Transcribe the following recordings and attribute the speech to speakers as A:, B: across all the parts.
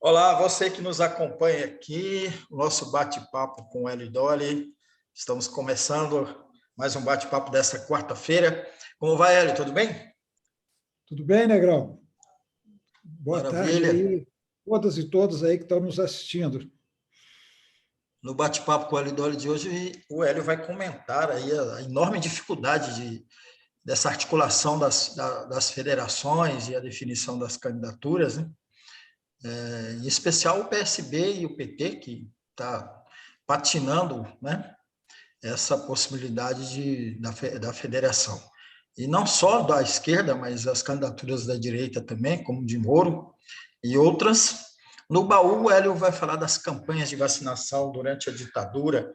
A: Olá, você que nos acompanha aqui, o nosso bate-papo com o Hélio Dolly. Estamos começando mais um bate-papo dessa quarta-feira. Como vai, Hélio? Tudo bem?
B: Tudo bem, Negrão? Boa tarde
A: Maravilha.
B: aí, todas e todos aí que estão nos assistindo.
A: No bate-papo com o Hélio Dolly de hoje, o Hélio vai comentar aí a enorme dificuldade dessa articulação das federações e a definição das candidaturas, né? Em especial o PSB e o PT, que está patinando, né, essa possibilidade da federação. E não só da esquerda, mas as candidaturas da direita também, como de Moro e outras. No baú, o Hélio vai falar das campanhas de vacinação durante a ditadura.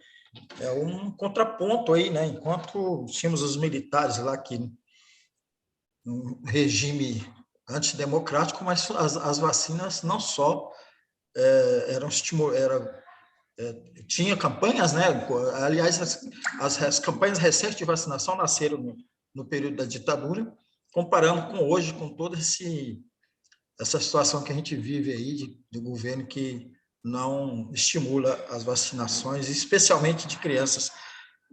A: É um contraponto aí, né? Enquanto tínhamos os militares lá que um regime antidemocrático, mas as vacinas não só eram tinha campanhas, né? Aliás, as campanhas recentes de vacinação nasceram no período da ditadura, comparando com hoje, com toda essa situação que a gente vive aí do governo que não estimula as vacinações, especialmente de crianças.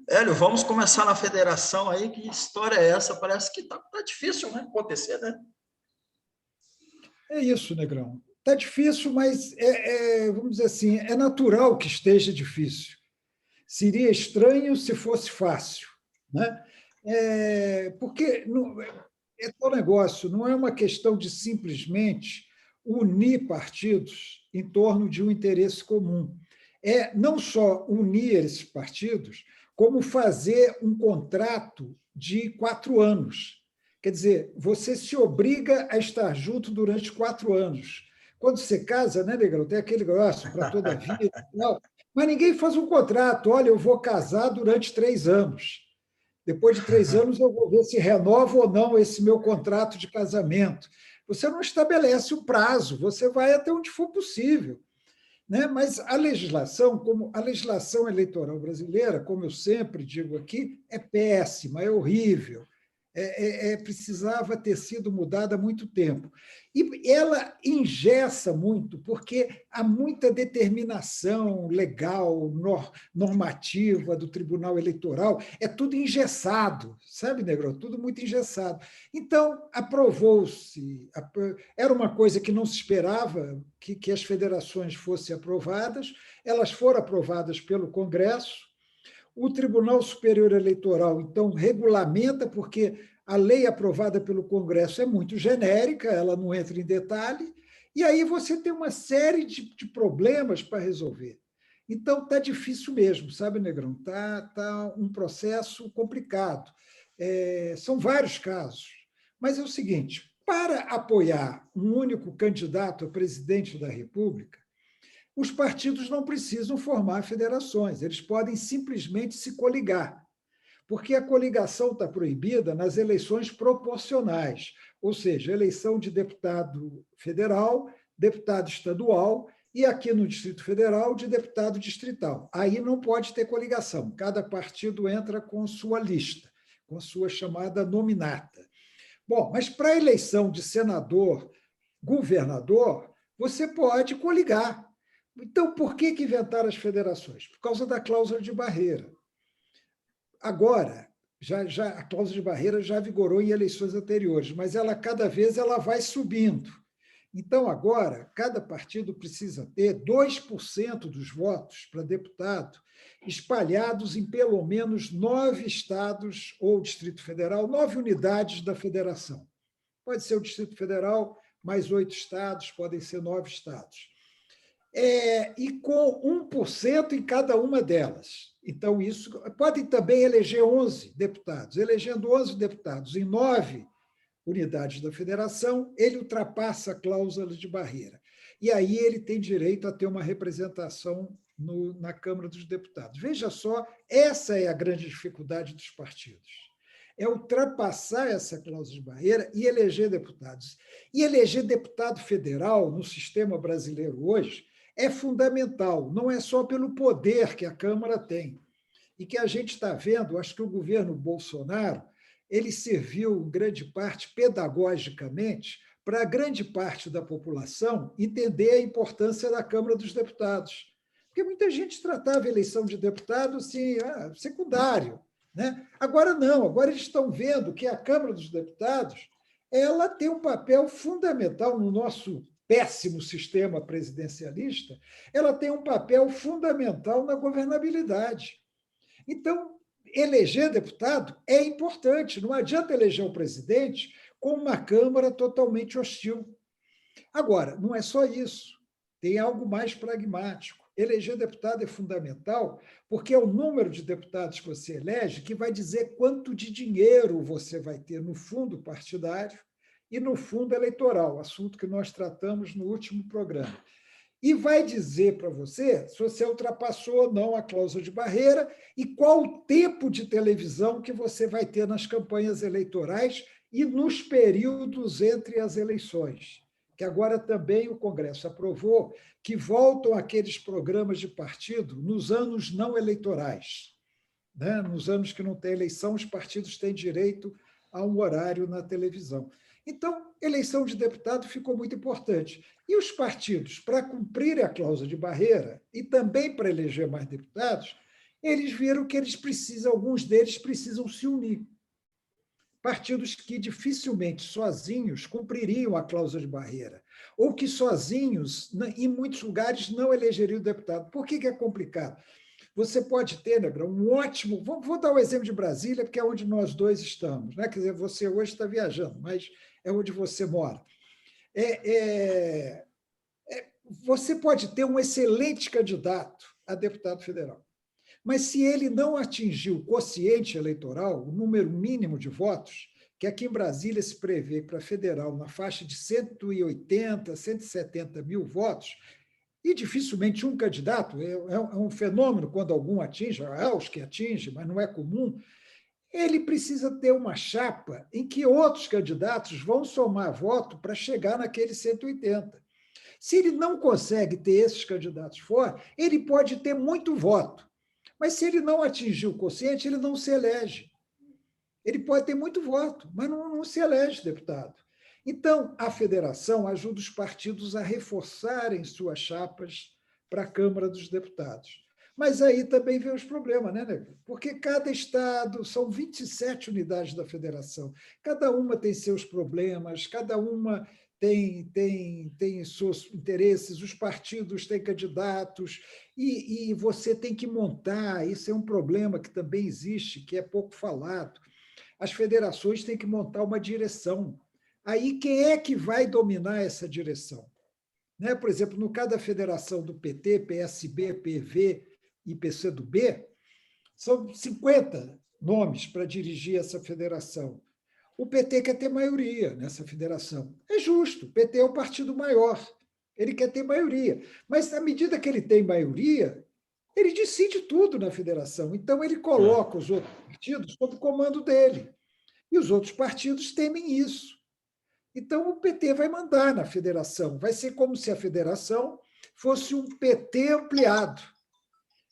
A: Hélio, vamos começar na federação aí. Que história é essa? Parece que tá difícil, né, acontecer, né?
B: É isso, Negrão. Está difícil, mas vamos dizer assim, é natural que esteja difícil. Seria estranho se fosse fácil, né? Porque é tal negócio, não é uma questão de simplesmente unir partidos em torno de um interesse comum. É não só unir esses partidos, como fazer um contrato de 4 anos. Quer dizer, você se obriga a estar junto durante 4 anos. Quando você casa, né, Negrão, tem aquele negócio para toda a vida e tal, mas ninguém faz um contrato. Olha, eu vou casar durante 3 anos. Depois de 3 anos, eu vou ver se renovo ou não esse meu contrato de casamento. Você não estabelece o prazo, você vai até onde for possível. Né? Mas a legislação, como a legislação eleitoral brasileira, como eu sempre digo aqui, é péssima, é horrível. Precisava ter sido mudada há muito tempo. E ela engessa muito, porque há muita determinação legal, normativa do Tribunal Eleitoral, é tudo engessado, sabe, Negrão? Tudo muito engessado. Então, aprovou-se, era uma coisa que não se esperava que as federações fossem aprovadas, elas foram aprovadas pelo Congresso. O Tribunal Superior Eleitoral, então, regulamenta, porque a lei aprovada pelo Congresso é muito genérica, ela não entra em detalhe, e aí você tem uma série de problemas para resolver. Então, está difícil mesmo, sabe, Negrão? Tá um processo complicado. São vários casos. Mas é o seguinte, para apoiar um único candidato a presidente da República, os partidos não precisam formar federações, eles podem simplesmente se coligar, porque a coligação está proibida nas eleições proporcionais, ou seja, eleição de deputado federal, deputado estadual e, aqui no Distrito Federal, de deputado distrital. Aí não pode ter coligação, cada partido entra com sua lista, com sua chamada nominata. Bom, mas para a eleição de senador, governador, você pode coligar. Então, por que inventaram as federações? Por causa da cláusula de barreira. Agora, a cláusula de barreira já vigorou em eleições anteriores, mas cada vez ela vai subindo. Então, agora, cada partido precisa ter 2% dos votos para deputado espalhados em pelo menos 9 estados ou Distrito Federal, 9 unidades da federação. Pode ser o Distrito Federal, mais 8 estados, podem ser 9 estados. E com 1% em cada uma delas. Então, isso podem também eleger 11 deputados. Elegendo 11 deputados em 9 unidades da federação, ele ultrapassa a cláusula de barreira. E aí ele tem direito a ter uma representação na Câmara dos Deputados. Veja só, essa é a grande dificuldade dos partidos. É ultrapassar essa cláusula de barreira e eleger deputados. E eleger deputado federal no sistema brasileiro hoje é fundamental, não é só pelo poder que a Câmara tem. E que a gente está vendo, acho que o governo Bolsonaro ele serviu, em grande parte, pedagogicamente, para grande parte da população entender a importância da Câmara dos Deputados. Porque muita gente tratava a eleição de deputado assim, secundário, né? Agora não, agora eles estão vendo que a Câmara dos Deputados ela tem um papel fundamental no nosso péssimo sistema presidencialista, ela tem um papel fundamental na governabilidade. Então, eleger deputado é importante, não adianta eleger um presidente com uma Câmara totalmente hostil. Agora, não é só isso, tem algo mais pragmático. Eleger deputado é fundamental porque é o número de deputados que você elege que vai dizer quanto de dinheiro você vai ter no fundo partidário e no fundo eleitoral, assunto que nós tratamos no último programa. E vai dizer para você se você ultrapassou ou não a cláusula de barreira e qual o tempo de televisão que você vai ter nas campanhas eleitorais e nos períodos entre as eleições, que agora também o Congresso aprovou que voltam aqueles programas de partido nos anos não eleitorais. Né? Nos anos que não tem eleição, os partidos têm direito a um horário na televisão. Então, eleição de deputado ficou muito importante. E os partidos, para cumprir a cláusula de barreira e também para eleger mais deputados, eles viram que eles precisam, alguns deles precisam se unir. Partidos que dificilmente sozinhos cumpririam a cláusula de barreira, ou que sozinhos, em muitos lugares, não elegeriam deputado. Por que é complicado? Você pode ter, Negrão, um ótimo... Vou dar o exemplo de Brasília, porque é onde nós dois estamos. Né? Quer dizer, você hoje está viajando, mas é onde você mora. Você pode ter um excelente candidato a deputado federal, mas se ele não atingir o quociente eleitoral, o número mínimo de votos, que aqui em Brasília se prevê para federal na faixa de 180, 170 mil votos, e dificilmente um candidato, é um fenômeno quando algum atinge, há os que atingem, mas não é comum, ele precisa ter uma chapa em que outros candidatos vão somar voto para chegar naquele 180. Se ele não consegue ter esses candidatos fora, ele pode ter muito voto, mas se ele não atingir o quociente, ele não se elege. Ele pode ter muito voto, mas não se elege deputado. Então, a federação ajuda os partidos a reforçarem suas chapas para a Câmara dos Deputados. Mas aí também vem os problemas, né, Nego? Porque cada estado, são 27 unidades da federação, cada uma tem seus problemas, cada uma tem seus interesses, os partidos têm candidatos, e você tem que montar, isso é um problema que também existe, que é pouco falado. As federações têm que montar uma direção. Aí, quem é que vai dominar essa direção? Né? Por exemplo, no caso da federação do PT, PSB, PV e PCdoB, são 50 nomes para dirigir essa federação. O PT quer ter maioria nessa federação. É justo, o PT é o partido maior, ele quer ter maioria. Mas, à medida que ele tem maioria, ele decide tudo na federação. Então, ele coloca os outros partidos sob o comando dele. E os outros partidos temem isso. Então, o PT vai mandar na federação. Vai ser como se a federação fosse um PT ampliado.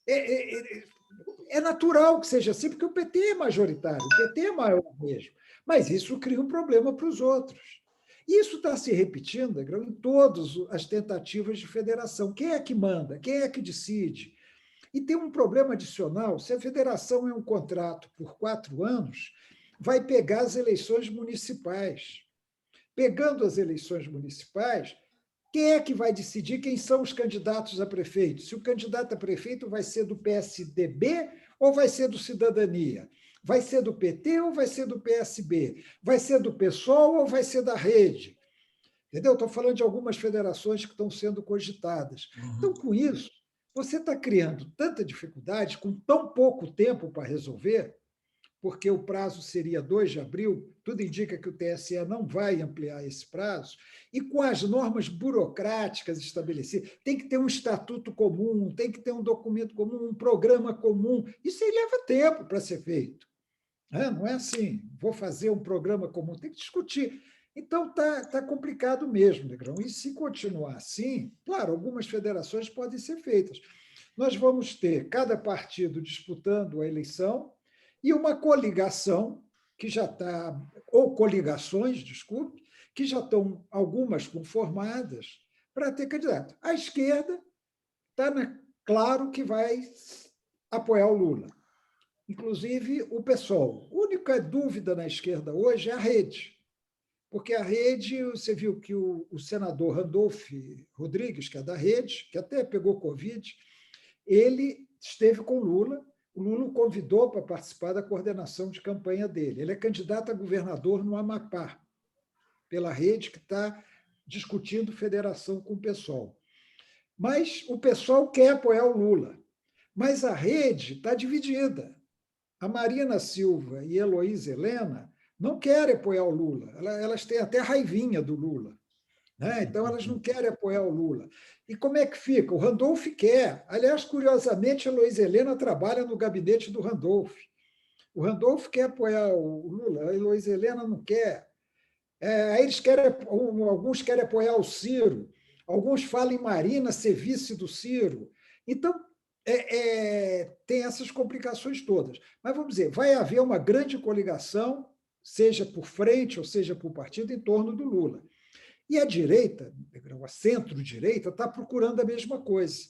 B: É natural que seja assim, porque o PT é majoritário, o PT é maior mesmo. Mas isso cria um problema para os outros. Isso está se repetindo em todas as tentativas de federação. Quem é que manda? Quem é que decide? E tem um problema adicional: se a federação é um contrato por 4 anos, vai pegar as eleições municipais. Pegando as eleições municipais, quem é que vai decidir quem são os candidatos a prefeito? Se o candidato a prefeito vai ser do PSDB ou vai ser do Cidadania? Vai ser do PT ou vai ser do PSB? Vai ser do PSOL ou vai ser da Rede? Entendeu? Estou falando de algumas federações que estão sendo cogitadas. Então, com isso, você está criando tanta dificuldade, com tão pouco tempo para resolver, porque o prazo seria 2 de abril, tudo indica que o TSE não vai ampliar esse prazo, e com as normas burocráticas estabelecidas, tem que ter um estatuto comum, tem que ter um documento comum, um programa comum, isso aí leva tempo para ser feito. Não é assim, vou fazer um programa comum, tem que discutir. Então, está complicado mesmo, Negrão. E se continuar assim, claro, algumas federações podem ser feitas. Nós vamos ter cada partido disputando a eleição e uma coligação, que já está, ou coligações, desculpe, que já estão algumas conformadas para ter candidato. A esquerda está claro que vai apoiar o Lula, inclusive o PSOL. A única dúvida na esquerda hoje é a Rede, porque a Rede, você viu que o senador Randolph Rodrigues, que é da Rede, que até pegou Covid, ele esteve com o Lula o convidou para participar da coordenação de campanha dele. Ele é candidato a governador no Amapá, pela Rede, que está discutindo federação com o PSOL. Mas o PSOL quer apoiar o Lula, mas a Rede está dividida. A Marina Silva e a Heloísa Helena não querem apoiar o Lula, elas têm até raivinha do Lula. Né? Então, elas não querem apoiar o Lula. E como é que fica? O Randolph quer. Aliás, curiosamente, a Heloísa Helena trabalha no gabinete do Randolph. O Randolph quer apoiar o Lula, a Heloísa Helena não quer. Aí eles querem, alguns querem apoiar o Ciro, alguns falam em Marina ser vice do Ciro. Então, tem essas complicações todas. Mas vamos dizer, vai haver uma grande coligação, seja por frente ou seja por partido, em torno do Lula. E a direita, a centro-direita, está procurando a mesma coisa.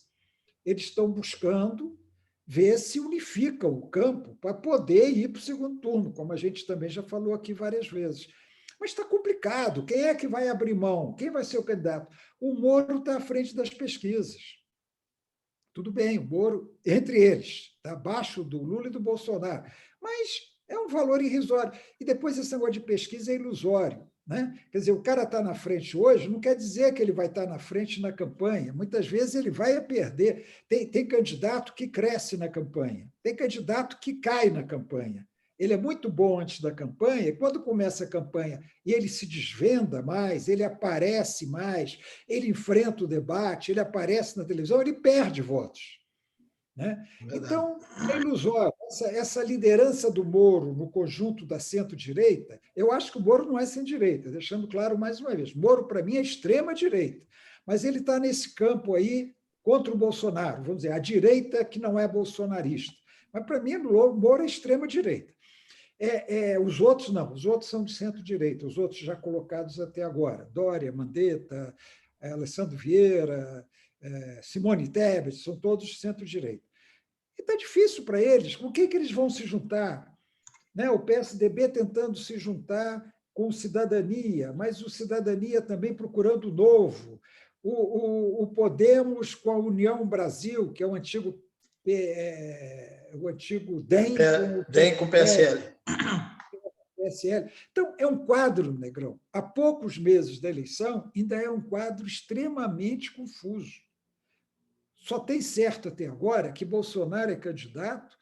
B: Eles estão buscando ver se unifica o campo para poder ir para o segundo turno, como a gente também já falou aqui várias vezes. Mas está complicado. Quem é que vai abrir mão? Quem vai ser o candidato? O Moro está à frente das pesquisas. Tudo bem, o Moro, entre eles, está abaixo do Lula e do Bolsonaro. Mas é um valor irrisório. E depois esse negócio de pesquisa é ilusório. Né? Quer dizer, o cara está na frente hoje, não quer dizer que ele vai estar na frente na campanha. Muitas vezes ele vai perder. Tem candidato que cresce na campanha, tem candidato que cai na campanha. Ele é muito bom antes da campanha, e quando começa a campanha e ele se desvenda mais, ele aparece mais, ele enfrenta o debate, ele aparece na televisão, ele perde votos. Né? Então, é ilusório. Essa liderança do Moro no conjunto da centro-direita, eu acho que o Moro não é centro-direita, deixando claro mais uma vez. Moro, para mim, é extrema-direita, mas ele está nesse campo aí contra o Bolsonaro, vamos dizer, a direita que não é bolsonarista. Mas, para mim, o Moro é extrema-direita. Os outros não, os outros são de centro-direita, os outros já colocados até agora. Dória, Mandetta, Alessandro Vieira, Simone Tebet, são todos centro-direita. E está difícil para eles. Com quem que eles vão se juntar? Né? O PSDB tentando se juntar com o Cidadania, mas o Cidadania também procurando o novo. O Podemos com a União Brasil, que é o antigo DEM
A: com o PSL.
B: PSL. Então, é um quadro, Negrão, há poucos meses da eleição, ainda é um quadro extremamente confuso. Só tem certo até agora que Bolsonaro é candidato,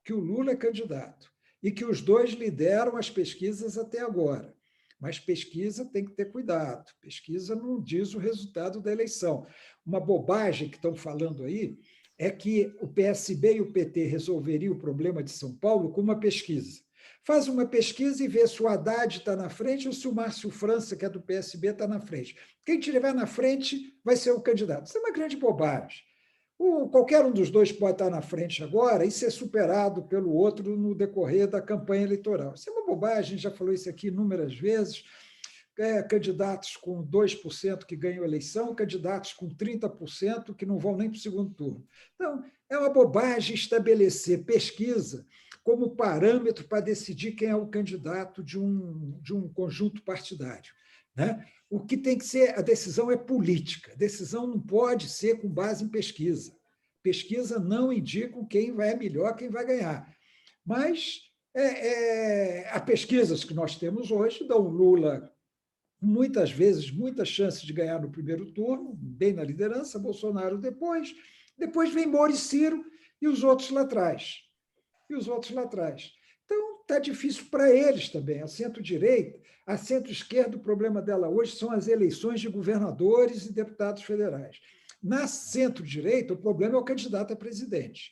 B: que o Lula é candidato, e que os dois lideram as pesquisas até agora. Mas pesquisa tem que ter cuidado. Pesquisa não diz o resultado da eleição. Uma bobagem que estão falando aí é que o PSB e o PT resolveriam o problema de São Paulo com uma pesquisa. Faz uma pesquisa e vê se o Haddad está na frente ou se o Márcio França, que é do PSB, está na frente. Quem estiver na frente vai ser o candidato. Isso é uma grande bobagem. Qualquer um dos dois pode estar na frente agora e ser superado pelo outro no decorrer da campanha eleitoral. Isso é uma bobagem, a gente já falou isso aqui inúmeras vezes. Candidatos com 2% que ganham a eleição, candidatos com 30% que não vão nem para o segundo turno. Então, é uma bobagem estabelecer pesquisa como parâmetro para decidir quem é o candidato de um conjunto partidário. Né? O que tem que ser, a decisão é política. A decisão não pode ser com base em pesquisa. Pesquisa não indica quem vai melhor, quem vai ganhar. Mas as pesquisas que nós temos hoje dão Lula, muitas vezes, muitas chances de ganhar no primeiro turno, bem na liderança, Bolsonaro depois vem Moro e Ciro e os outros lá atrás. Então, está difícil para eles também. A centro-direita, a centro-esquerda, o problema dela hoje são as eleições de governadores e deputados federais. Na centro-direita, o problema é o candidato a presidente.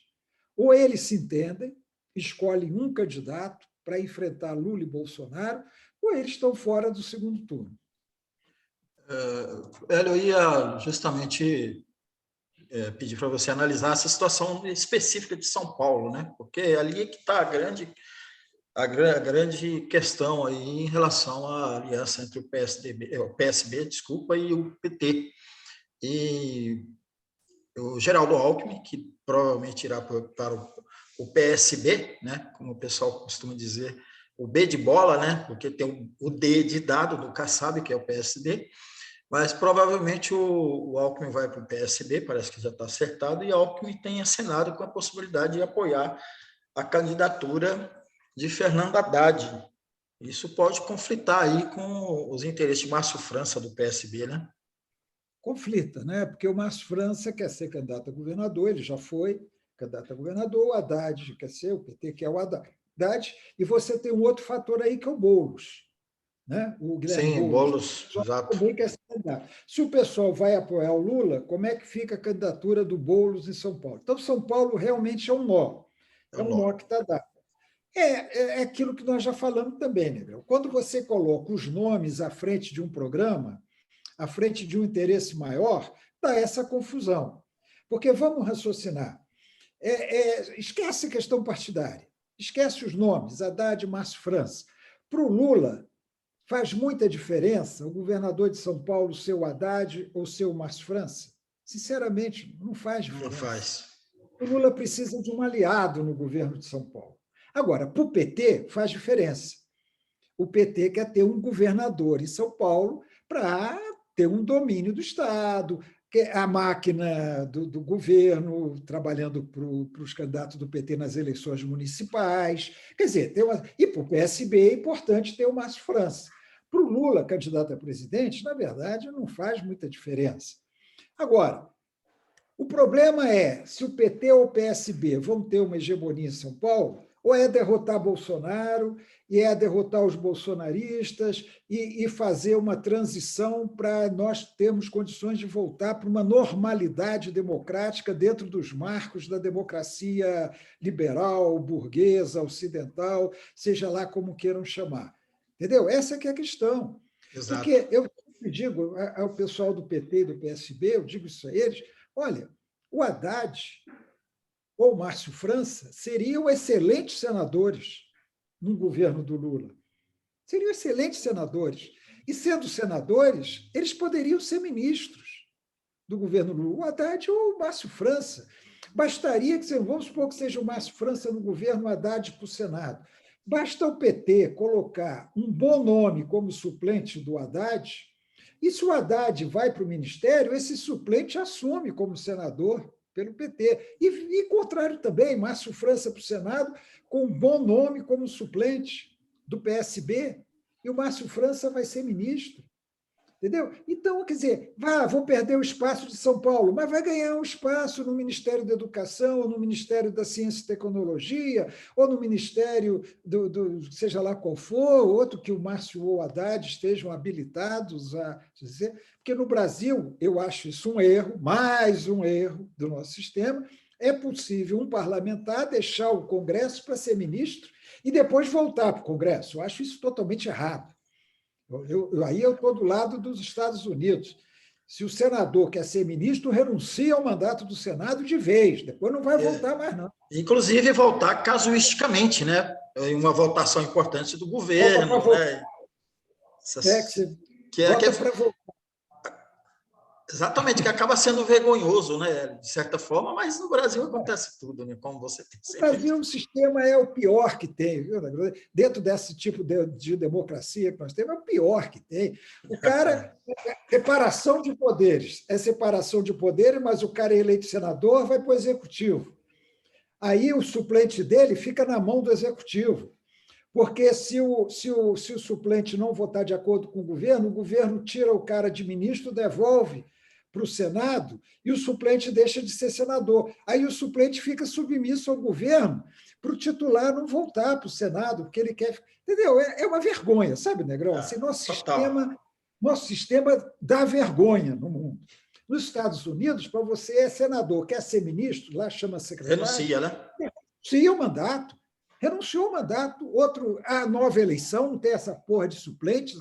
B: Ou eles se entendem, escolhem um candidato para enfrentar Lula e Bolsonaro, ou eles estão fora do segundo turno.
A: Eu ia justamente pedir para você analisar essa situação específica de São Paulo, né? Porque ali é que está a grande a grande questão aí em relação à aliança entre o PSB, desculpa, e o PT. E o Geraldo Alckmin, que provavelmente irá para o PSB, né, como o pessoal costuma dizer, o B de bola, né, porque tem o D de dado do Kassab, que é o PSD, mas provavelmente o Alckmin vai para o PSB, parece que já está acertado, e o Alckmin tem acenado com a possibilidade de apoiar a candidatura de Fernando Haddad. Isso pode conflitar aí com os interesses de Márcio França, do PSB, né?
B: Conflita, né? Porque o Márcio França quer ser candidato a governador, ele já foi candidato a governador, o Haddad quer ser, o PT quer o Haddad, e você tem um outro fator aí que é o Boulos. Né? O Guilherme
A: Sim,
B: Boulos
A: Boulos, exato.
B: também quer se candidatar. Se o pessoal vai apoiar o Lula, como é que fica a candidatura do Boulos em São Paulo? Então, São Paulo realmente
A: É
B: é
A: o
B: um nó
A: nó.
B: que está dado. É aquilo que nós já falamos também, Negrão. Quando você coloca os nomes à frente de um programa, à frente de um interesse maior, dá essa confusão. Porque vamos raciocinar. Esquece a questão partidária, esquece os nomes, Haddad e Márcio França. Para o Lula, faz muita diferença o governador de São Paulo ser o Haddad ou ser o Márcio França? Sinceramente, não faz
A: Não
B: diferença.
A: faz.
B: O Lula precisa de um aliado no governo de São Paulo. Agora, para o PT, faz diferença. O PT quer ter um governador em São Paulo para ter um domínio do Estado, a máquina do governo trabalhando para os candidatos do PT nas eleições municipais. Quer dizer, e para o PSB é importante ter o Márcio França. Para o Lula, candidato a presidente, na verdade, não faz muita diferença. Agora, o problema é se o PT ou o PSB vão ter uma hegemonia em São Paulo, ou é derrotar Bolsonaro, e é derrotar os bolsonaristas e fazer uma transição para nós termos condições de voltar para uma normalidade democrática dentro dos marcos da democracia liberal, burguesa, ocidental, seja lá como queiram chamar. Entendeu? Essa que é a questão.
A: Exato.
B: Porque eu digo ao pessoal do PT e do PSB, eu digo isso a eles, olha, o Haddad ou o Márcio França seriam excelentes senadores no governo do Lula. Seriam excelentes senadores. E, sendo senadores, eles poderiam ser ministros do governo Lula. O Haddad ou o Márcio França. Bastaria que, vamos supor que seja o Márcio França no governo, o Haddad para o Senado. Basta o PT colocar um bom nome como suplente do Haddad, e se o Haddad vai para o ministério, esse suplente assume como senador pelo PT. E contrário também, Márcio França para o Senado, com um bom nome como suplente do PSB, e o Márcio França vai ser ministro. Entendeu? Então, quer dizer, vou perder o espaço de São Paulo, mas vai ganhar um espaço no Ministério da Educação, ou no Ministério da Ciência e Tecnologia, ou no Ministério seja lá qual for, outro que o Márcio ou o Haddad estejam habilitados a dizer. Porque no Brasil, eu acho isso um erro, mais um erro do nosso sistema. É possível um parlamentar deixar o Congresso para ser ministro e depois voltar para o Congresso. Eu acho isso totalmente errado. Aí eu estou do lado dos Estados Unidos. Se o senador quer ser ministro, renuncia ao mandato do Senado de vez, depois não vai voltar mais, não.
A: Inclusive, voltar casuisticamente, né? Em uma votação importante do governo, né?
B: Que vota para voltar.
A: Exatamente, que acaba sendo vergonhoso, né? De certa forma, mas no Brasil acontece tudo, né? Como você tem
B: sempre. O Brasil, o sistema é o pior que tem, viu? Dentro desse tipo de democracia que nós temos, é o pior que tem. O cara, separação de poderes, é separação de poderes, mas o cara é eleito senador, vai para o executivo. Aí o suplente dele fica na mão do executivo. Porque se o suplente não votar de acordo com o governo tira o cara de ministro, devolve para o Senado e o suplente deixa de ser senador. Aí o suplente fica submisso ao governo para o titular não voltar para o Senado, porque ele quer. Entendeu? É uma vergonha, sabe, Negrão? Assim, nosso sistema dá vergonha no mundo. Nos Estados Unidos, para você é senador, quer ser ministro, lá chama secretário.
A: Renuncia, né?
B: Renuncia o mandato. Renunciou o mandato, a nova eleição, não tem essa porra de suplente,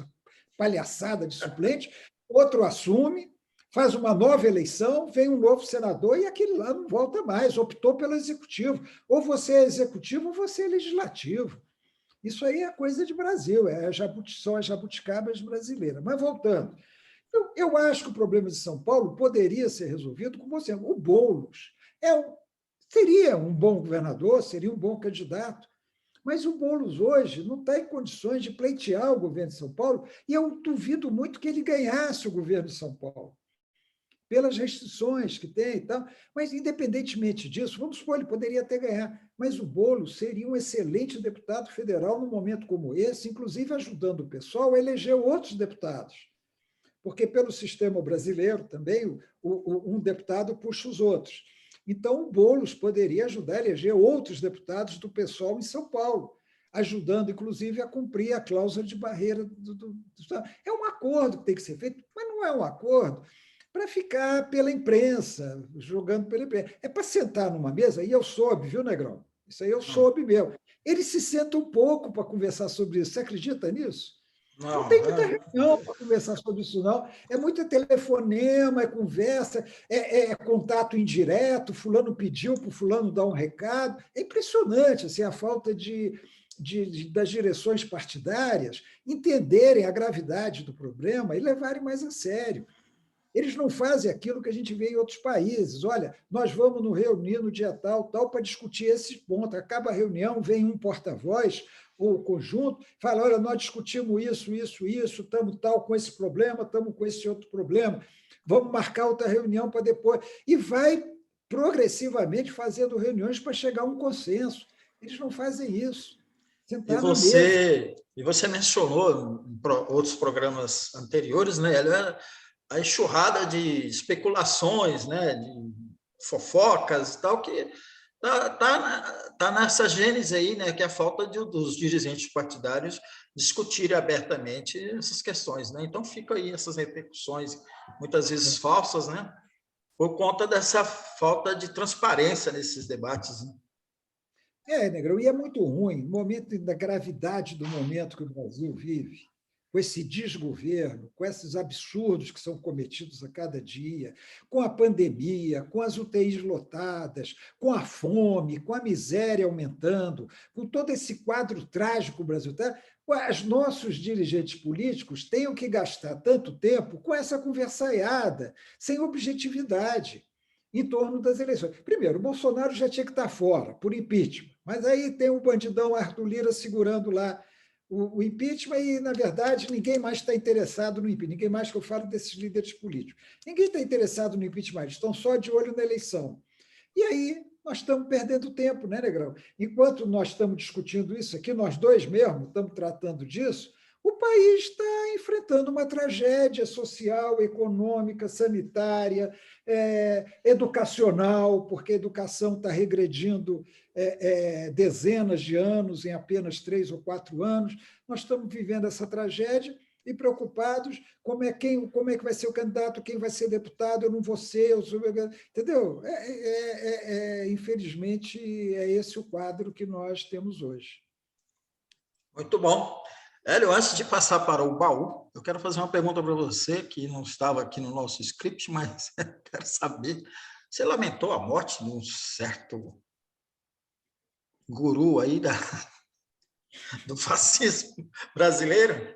B: palhaçada de suplente, outro assume, faz uma nova eleição, vem um novo senador e aquele lá não volta mais, optou pelo executivo. Ou você é executivo ou você é legislativo. Isso aí é coisa de Brasil, são as jabuticabas brasileiras. Mas voltando, eu acho que o problema de São Paulo poderia ser resolvido com você. O Boulos seria um bom governador, seria um bom candidato, mas o Boulos hoje não está em condições de pleitear o governo de São Paulo, e eu duvido muito que ele ganhasse o governo de São Paulo, pelas restrições que tem e tal. Mas, independentemente disso, vamos supor, ele poderia até ganhar, mas o Boulos seria um excelente deputado federal num momento como esse, inclusive ajudando o pessoal a eleger outros deputados, porque pelo sistema brasileiro também um deputado puxa os outros. Então, o Boulos poderia ajudar a eleger outros deputados do PSOL em São Paulo, ajudando, inclusive, a cumprir a cláusula de barreira do Estado. É um acordo que tem que ser feito, mas não é um acordo para ficar pela imprensa, jogando pela imprensa. É para sentar numa mesa, e eu soube, viu, Negrão? Isso aí eu soube mesmo. Eles se sentam um pouco para conversar sobre isso. Você acredita nisso? Não
A: Não,
B: tem muita reunião para conversar sobre isso, não. É muito telefonema, é conversa, é contato indireto, fulano pediu para o fulano dar um recado. É impressionante assim, a falta das direções partidárias entenderem a gravidade do problema e levarem mais a sério. Eles não fazem aquilo que a gente vê em outros países. Olha, nós vamos nos reunir no dia tal, tal, para discutir esses pontos. Acaba a reunião, vem um porta-voz ou conjunto, fala, olha, nós discutimos isso, estamos tal com esse problema, estamos com esse outro problema, vamos marcar outra reunião para depois. E vai progressivamente fazendo reuniões para chegar a um consenso. Eles não fazem isso.
A: E
B: Sentar na mesa.
A: você mencionou em outros programas anteriores, né? A enxurrada de especulações, né, de fofocas e tal, que tá nessa gênese aí, né, que é a falta dos dirigentes partidários discutirem abertamente essas questões, né? Então fica aí essas repercussões, muitas vezes falsas, né, por conta dessa falta de transparência nesses debates, né?
B: Negrão, e é muito ruim, no momento da gravidade do momento que o Brasil vive, com esse desgoverno, com esses absurdos que são cometidos a cada dia, com a pandemia, com as UTIs lotadas, com a fome, com a miséria aumentando, com todo esse quadro trágico que o Brasil está, os nossos dirigentes políticos têm que gastar tanto tempo com essa conversaiada, sem objetividade, em torno das eleições. Primeiro, o Bolsonaro já tinha que estar fora, por impeachment, mas aí tem o bandidão Arthur Lira segurando lá o impeachment e, na verdade, ninguém mais está interessado no impeachment, ninguém mais que eu falo desses líderes políticos. Ninguém está interessado no impeachment, eles estão só de olho na eleição. E aí nós estamos perdendo tempo, né, Negrão? Enquanto nós estamos discutindo isso aqui, nós dois mesmo estamos tratando disso, o país está enfrentando uma tragédia social, econômica, sanitária, educacional, porque a educação está regredindo dezenas de anos em apenas 3 ou 4 anos. Nós estamos vivendo essa tragédia e preocupados como é que vai ser o candidato, quem vai ser deputado, eu não vou ser, entendeu? Infelizmente, é esse o quadro que nós temos hoje.
A: Muito bom. Hélio, antes de passar para o baú, eu quero fazer uma pergunta para você, que não estava aqui no nosso script, mas quero saber. Você lamentou a morte de um certo guru aí do fascismo brasileiro?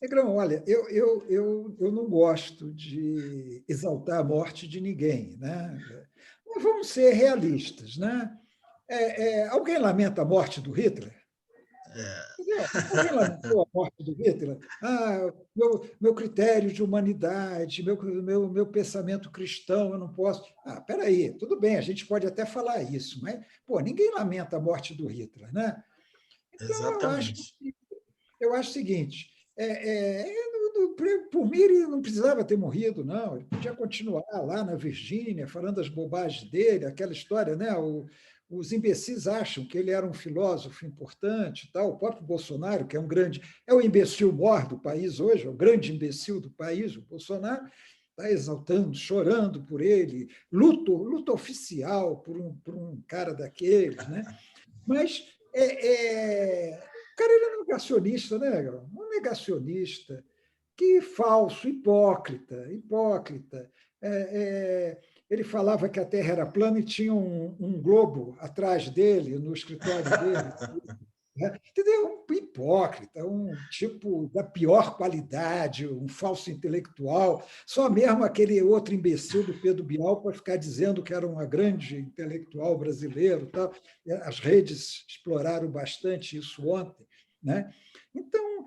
B: Negrão, olha, eu não gosto de exaltar a morte de ninguém, né? Mas vamos ser realistas, né? Alguém lamenta a morte do Hitler? Entendeu? Alguém lamentou a morte do Hitler? Meu critério de humanidade, meu pensamento cristão, eu não posso. Espera aí, tudo bem, a gente pode até falar isso, mas ninguém lamenta a morte do Hitler, né? Então,
A: Exatamente.
B: eu acho o seguinte, por mim, ele não precisava ter morrido, não. Ele podia continuar lá na Virgínia, falando as bobagens dele, aquela história, né? Os imbecis acham que ele era um filósofo importante, tal. O próprio Bolsonaro, que é o imbecil maior do país hoje, é o grande imbecil do país, o Bolsonaro, está exaltando, chorando por ele, luta oficial por um cara daqueles, né? Mas o cara era negacionista, né, Negrão? Um negacionista, que falso, hipócrita. Ele falava que a Terra era plana e tinha um globo atrás dele, no escritório dele, né? Entendeu? Um hipócrita, um tipo da pior qualidade, um falso intelectual, só mesmo aquele outro imbecil do Pedro Bial para ficar dizendo que era uma grande intelectual brasileiro. Tal. As redes exploraram bastante isso ontem. Né? Então,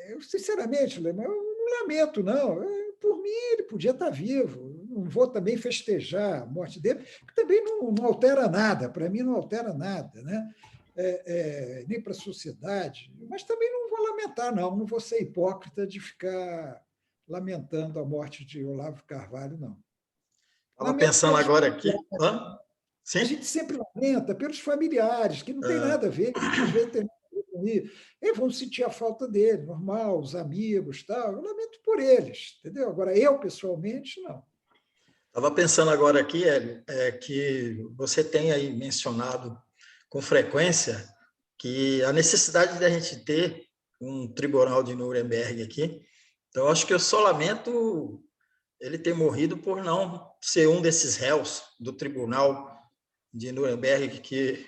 B: eu, sinceramente, Lema, eu não lamento, não. Por mim, ele podia estar vivo. Não vou também festejar a morte dele, que também não altera nada. Para mim, não altera nada, né? Nem para a sociedade. Mas também não vou lamentar, não. Não vou ser hipócrita de ficar lamentando a morte de Olavo Carvalho, não.
A: Estava
B: Lamento
A: pensando
B: pelos
A: agora aqui. Hã?
B: a
A: Sim?
B: gente sempre lamenta pelos familiares, que não tem
A: É,
B: nada a ver, às vezes tem nada a ver com isso. Eles vão sentir a falta dele, normal, os amigos, tal. Eu lamento por eles, entendeu? Agora, eu, pessoalmente, não.
A: estava pensando agora aqui, Hélio, que você tem aí mencionado com frequência que a necessidade da gente ter um tribunal de Nuremberg aqui. Então, acho que eu só lamento ele ter morrido por não ser um desses réus do tribunal de Nuremberg, que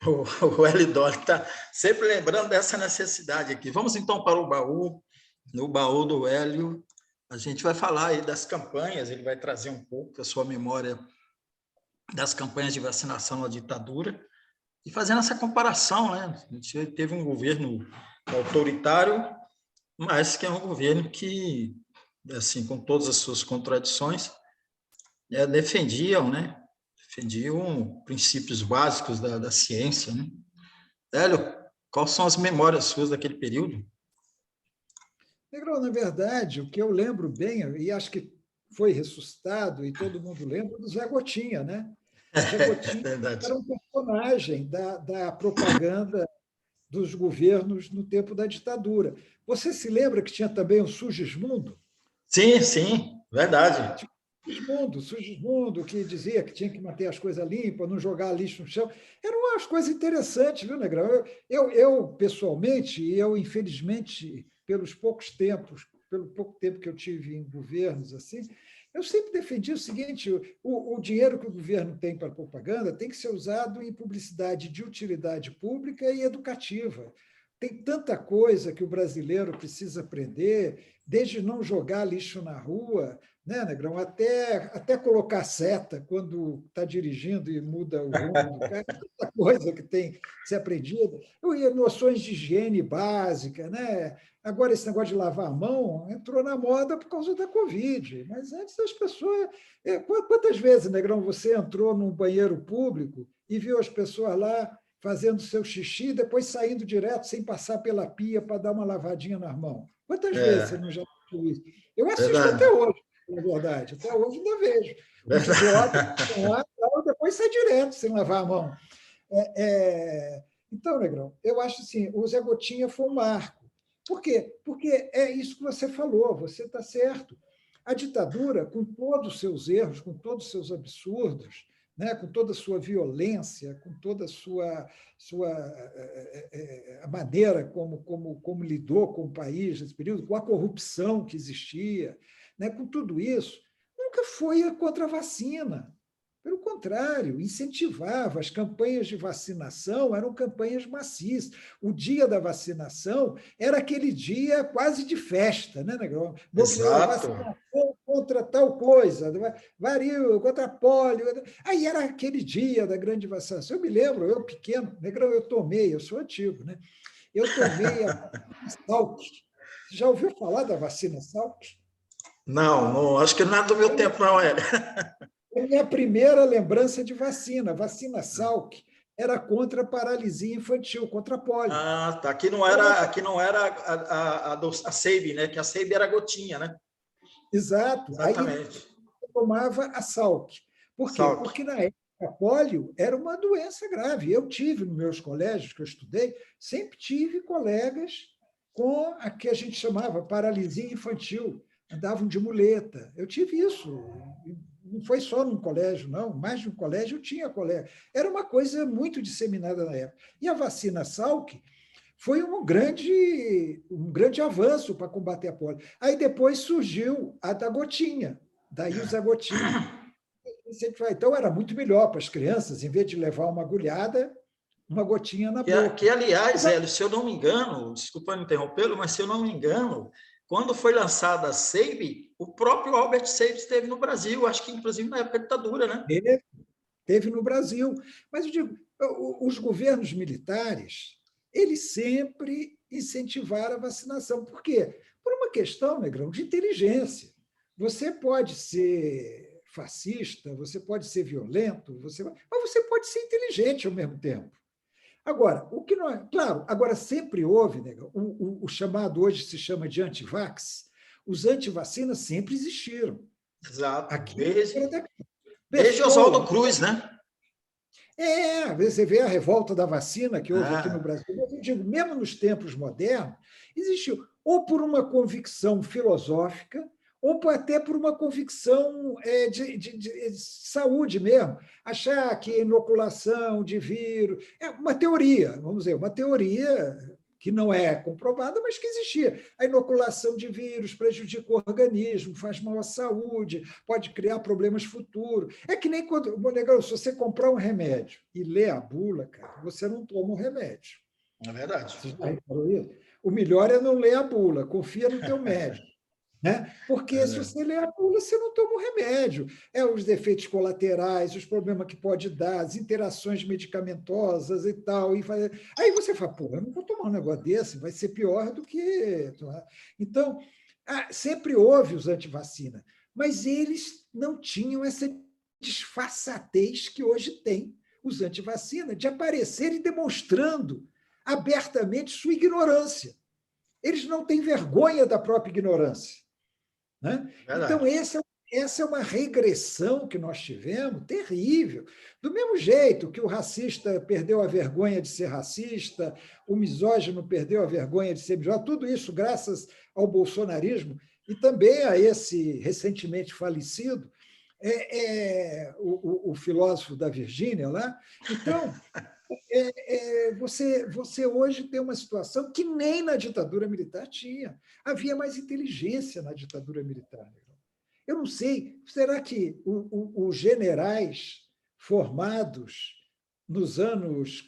A: o Hélio Dória está sempre lembrando dessa necessidade aqui. Vamos então para o baú. No baú do Hélio, a gente vai falar aí das campanhas, ele vai trazer um pouco da sua memória das campanhas de vacinação na ditadura e fazendo essa comparação, né? A gente teve um governo autoritário, mas que é um governo que, assim, com todas as suas contradições, defendiam, né? Defendiam princípios básicos da ciência, né? Hélio, quais são as memórias suas daquele período?
B: Negrão, na verdade, o que eu lembro bem, e acho que foi ressuscitado, e todo mundo lembra, do Zé Gotinha, né? O Zé Gotinha
A: Verdade.
B: era um personagem da propaganda dos governos no tempo da ditadura. Você se lembra que tinha também o Sugismundo?
A: Sim, sim, verdade.
B: Sugismundo, que dizia que tinha que manter as coisas limpas, não jogar lixo no chão. Eram umas coisas interessantes, viu, Negrão? Pessoalmente, e eu, infelizmente, pelo pouco tempo que eu tive em governos assim, eu sempre defendi o seguinte: o dinheiro que o governo tem para propaganda tem que ser usado em publicidade de utilidade pública e educativa. Tem tanta coisa que o brasileiro precisa aprender, desde não jogar lixo na rua, né, Negrão? Até colocar seta quando está dirigindo e muda o rumo do carro, tanta coisa que tem que ser aprendida. E noções de higiene básica, né? Agora, esse negócio de lavar a mão entrou na moda por causa da Covid, mas antes as pessoas. Quantas vezes, Negrão, você entrou num banheiro público e viu as pessoas lá fazendo seu xixi, depois saindo direto, sem passar pela pia, para dar uma lavadinha nas mãos? Quantas vezes você
A: É,
B: não já viu isso? Eu assisto até
A: verdade,
B: hoje, na verdade. Até hoje ainda vejo. Uns idiotas que
A: verdade.
B: estão lá, depois sai direto, sem lavar a mão. Então, Negrão, eu acho assim, o Zé Gotinha foi um marco. Por quê? Porque é isso que você falou, você está certo. A ditadura, com todos os seus erros, com todos os seus absurdos, né, com toda a sua violência, com toda a a maneira como lidou com o país nesse período, com a corrupção que existia, né, com tudo isso, nunca foi contra a vacina. Pelo contrário, incentivava. As campanhas de vacinação eram campanhas maciças. O dia da vacinação era aquele dia quase de festa, né, Negrão?
A: Exato.
B: Vacinação contra tal coisa, varíola, contra pólio. Aí era aquele dia da grande vacinação. Eu me lembro, eu pequeno, Negrão, eu sou antigo, né? Eu tomei a vacina Salk. Você já ouviu falar da vacina Salk?
A: Não, não, acho que nada do meu tempo, não é.
B: É a minha primeira lembrança de vacina. A vacina Salk era contra a paralisia infantil, contra a polio.
A: Ah, tá. Aqui não era a Sabin, né? Que a Sabin era gotinha, né?
B: Exato. Aí
A: Exatamente.
B: eu tomava a Salk. Por quê?
A: Salk.
B: Porque na época a polio era uma doença grave. Eu tive nos meus colégios que eu estudei, sempre tive colegas com a que a gente chamava paralisia infantil, andavam de muleta. Eu tive isso. Não foi só num colégio, não. Mais de um colégio eu tinha colégio. Era uma coisa muito disseminada na época. E a vacina Salk foi um grande avanço para combater a polio. Aí depois surgiu a da gotinha, daí o Zé Gotinha. Então era muito melhor para as crianças, em vez de levar uma agulhada, uma gotinha na boca.
A: Que, aliás, Hélio, se eu não me engano, desculpa me interrompê-lo, mas se eu não me engano, quando foi lançada a SEIB, o próprio Albert Seib esteve no Brasil, acho que inclusive na época da ditadura, né?
B: Teve no Brasil. Mas eu digo, os governos militares, eles sempre incentivaram a vacinação. Por quê? Por uma questão, Negrão, de inteligência. Você pode ser fascista, você pode ser violento, mas você pode ser inteligente ao mesmo tempo. Agora, o que não é. Claro, agora sempre houve, Negrão, o chamado hoje se chama de antivax, os antivacinas sempre existiram.
A: Exato.
B: Aqui,
A: desde Oswaldo Cruz, né?
B: Às vezes você vê a revolta da vacina que houve aqui no Brasil. Mas eu digo, mesmo nos tempos modernos, existiu ou por uma convicção filosófica, ou até por uma convicção de saúde mesmo. Achar que inoculação de vírus... É uma teoria, vamos dizer, uma teoria que não é comprovada, mas que existia. A inoculação de vírus prejudica o organismo, faz mal à saúde, pode criar problemas futuros. É que nem quando... Se você comprar um remédio e ler a bula, cara, você não toma o remédio.
A: É verdade.
B: Você já reparou isso? O melhor é não ler a bula, confia no teu médico. Né? Porque se você ler a bula, você não toma o remédio. Os efeitos colaterais, os problemas que pode dar, as interações medicamentosas e tal. Aí você fala, pô, eu não vou tomar um negócio desse, vai ser pior do que... Então, sempre houve os antivacina, mas eles não tinham essa disfarçatez que hoje tem os antivacina, de aparecerem demonstrando abertamente sua ignorância. Eles não têm vergonha da própria ignorância. Né? Então, essa é uma regressão que nós tivemos, terrível. Do mesmo jeito que o racista perdeu a vergonha de ser racista, o misógino perdeu a vergonha de ser misógino, tudo isso graças ao bolsonarismo e também a esse recentemente falecido, o filósofo da Virgínia lá. Então, você hoje tem uma situação que nem na ditadura militar tinha. Havia mais inteligência na ditadura militar. Eu não sei, será que os generais formados nos anos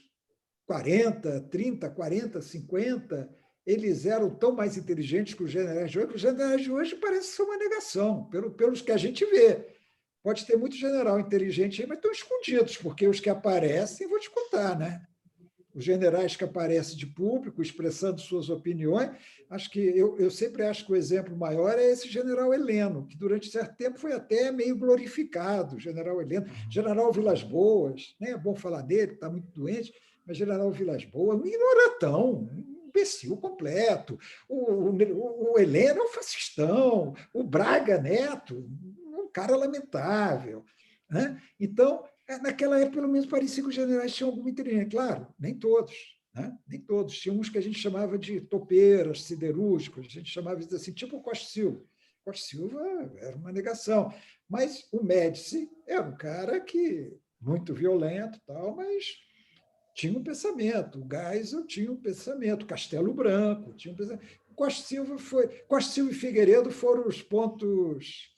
B: 40, 30, 40, 50, eles eram tão mais inteligentes que os generais de hoje, que os generais de hoje parecem ser uma negação, pelos que a gente vê. Pode ter muito general inteligente aí, mas estão escondidos, porque os que aparecem, vou te contar, né? Os generais que aparecem de público, expressando suas opiniões, acho que eu sempre acho que o exemplo maior é esse general Heleno, que durante certo tempo foi até meio glorificado, general Heleno, general Vilas Boas, né? É bom falar dele, está muito doente, mas general Vilas Boas, um ignorantão, um imbecil completo. O Heleno é um fascistão, o Braga Neto, um cara lamentável. Né? Então, naquela época, pelo menos, parecia que os generais tinham alguma inteligência. Claro, nem todos. Né? Nem todos. Tinha uns que a gente chamava de topeiras, siderúrgicos, a gente chamava assim, tipo o Costa Silva. Costa Silva era uma negação. Mas o Médici era um cara que muito violento, tal, mas tinha um pensamento. O Geisel tinha um pensamento. Castelo Branco tinha um pensamento. Costa Silva e Figueiredo foram os pontos,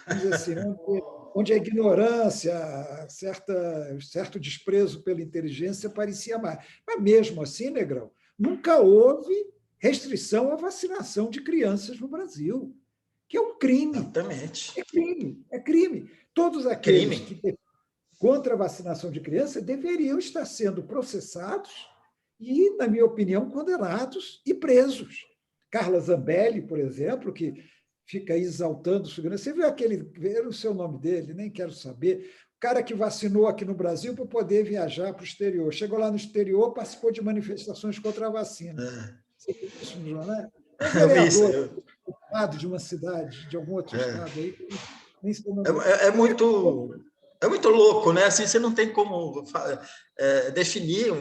B: vamos dizer assim, onde a ignorância, certo desprezo pela inteligência parecia mais. Mas, mesmo assim, Negrão, nunca houve restrição à vacinação de crianças no Brasil, que é um crime.
A: Exatamente.
B: É crime, é crime. Todos aqueles que contra a vacinação de crianças deveriam estar sendo processados e, na minha opinião, condenados e presos. Carla Zambelli, por exemplo, que fica exaltando segurança. Você viu aquele, era o seu nome dele, nem quero saber, o cara que vacinou aqui no Brasil para poder viajar para o exterior. Chegou lá no exterior, participou de manifestações contra a vacina. Você viu isso no jornal? É um vereador de uma cidade, de algum outro estado aí. Nem sei o nome dele.
A: É muito louco, né? Assim, você não tem como definir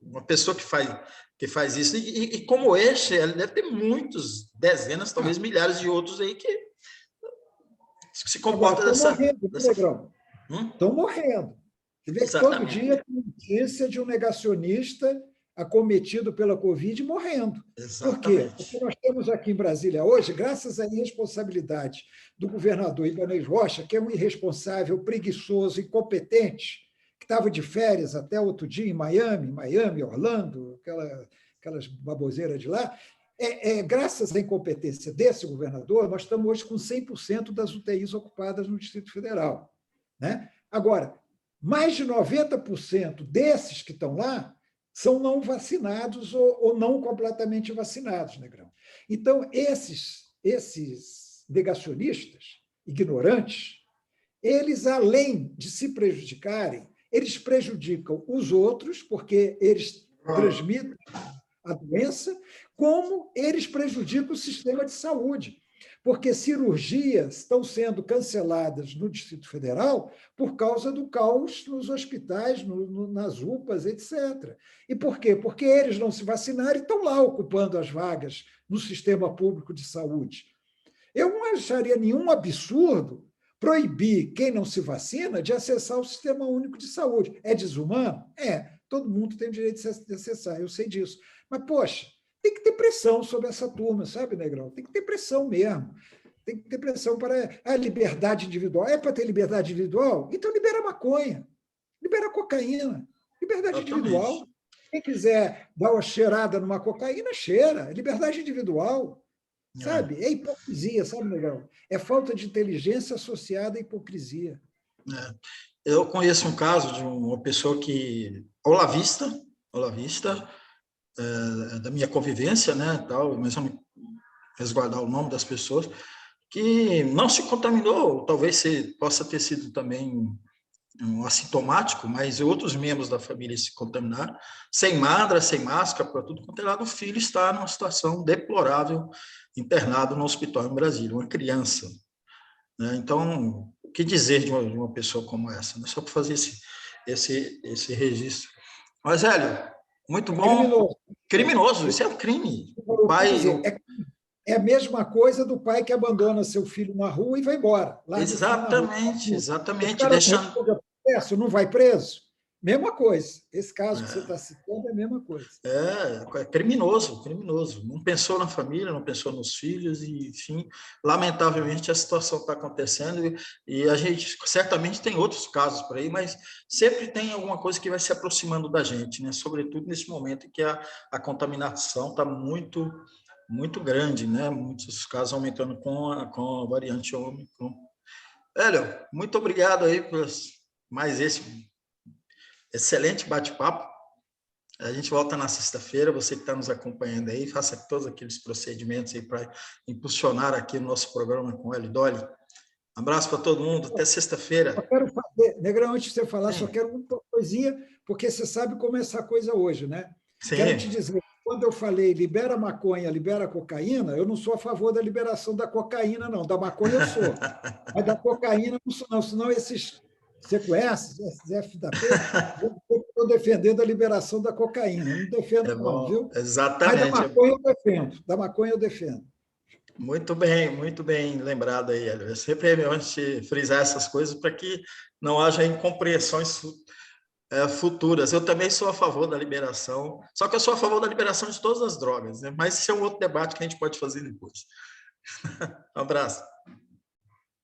A: uma pessoa que faz isso. E como este, ele deve ter muitos, dezenas, talvez milhares de outros aí que se comportam dessa...
B: Estão morrendo. Você vê que todo dia tem notícia de um negacionista acometido pela Covid morrendo.
A: Exatamente.
B: Por quê? Porque nós temos aqui em Brasília hoje, graças à irresponsabilidade do governador Ibanez Rocha, que é um irresponsável, preguiçoso, incompetente, que estava de férias até outro dia em Miami, Orlando, aquelas baboseiras de lá. Graças à incompetência desse governador, nós estamos hoje com 100% das UTIs ocupadas no Distrito Federal, né? Agora, mais de 90% desses que estão lá são não vacinados ou não completamente vacinados, Negrão. Então, esses negacionistas, ignorantes, eles, além de se prejudicarem, eles prejudicam os outros, porque eles transmitem a doença, como eles prejudicam o sistema de saúde, porque cirurgias estão sendo canceladas no Distrito Federal por causa do caos nos hospitais, nas UPAs, etc. E por quê? Porque eles não se vacinaram e estão lá ocupando as vagas no sistema público de saúde. Eu não acharia nenhum absurdo proibir quem não se vacina de acessar o Sistema Único de Saúde. É desumano? Todo mundo tem o direito de acessar, eu sei disso. Mas, poxa, tem que ter pressão sobre essa turma, sabe, Negrão? Tem que ter pressão mesmo. Tem que ter pressão para a liberdade individual. É para ter liberdade individual? Então libera maconha, libera cocaína. Liberdade individual. Quem quiser dar uma cheirada numa cocaína, cheira. Liberdade individual. Sabe? É hipocrisia, sabe, Negrão? É falta de inteligência associada à hipocrisia.
A: Eu conheço um caso de uma pessoa que, olavista, da minha convivência, né, tal, mas vamos resguardar o nome das pessoas, que não se contaminou, talvez possa ter sido também um assintomático, mas outros membros da família se contaminaram, sem madra, sem máscara, para tudo quanto é lado. O filho está numa situação deplorável, internado no hospital em Brasília, uma criança, né? Então, o que dizer de uma pessoa como essa? Né? Só para fazer esse registro. Mas, Hélio, muito bom. Criminoso, isso é um crime. O pai...
B: É a mesma coisa do pai que abandona seu filho na rua e vai embora.
A: Exatamente.
B: Deixando... não vai preso? Mesma coisa. Esse caso que você está citando é a mesma coisa.
A: É criminoso. Não pensou na família, não pensou nos filhos, e, enfim, lamentavelmente a situação está acontecendo, e a gente certamente tem outros casos por aí, mas sempre tem alguma coisa que vai se aproximando da gente, né? Sobretudo nesse momento em que a contaminação está muito grande, né? Muitos casos aumentando com a variante Ômicron. Hélio, muito obrigado aí por mais esse excelente bate-papo. A gente volta na sexta-feira. Você que está nos acompanhando aí, faça todos aqueles procedimentos aí para impulsionar aqui o nosso programa com o Hélio Dolly. Um abraço para todo mundo. Até sexta-feira.
B: Só quero fazer, Negrão, antes de você falar, só quero uma coisinha, porque você sabe como é essa coisa hoje, né?
A: Sim.
B: Quero te dizer, quando eu falei libera maconha, libera cocaína, eu não sou a favor da liberação da cocaína, não. Da maconha eu sou. Mas da cocaína não sou, não. Senão esses... Você conhece? Esses FDP? Estou defendendo a liberação da cocaína. Não defendo, não, viu?
A: Exatamente.
B: Mas da maconha eu defendo. Da maconha eu defendo.
A: Muito bem lembrado aí, Hélio. É sempre relevante frisar essas coisas para que não haja incompreensões futuras. Eu também sou a favor da liberação, só que eu sou a favor da liberação de todas as drogas, né? Mas isso é um outro debate que a gente pode fazer depois. Um abraço.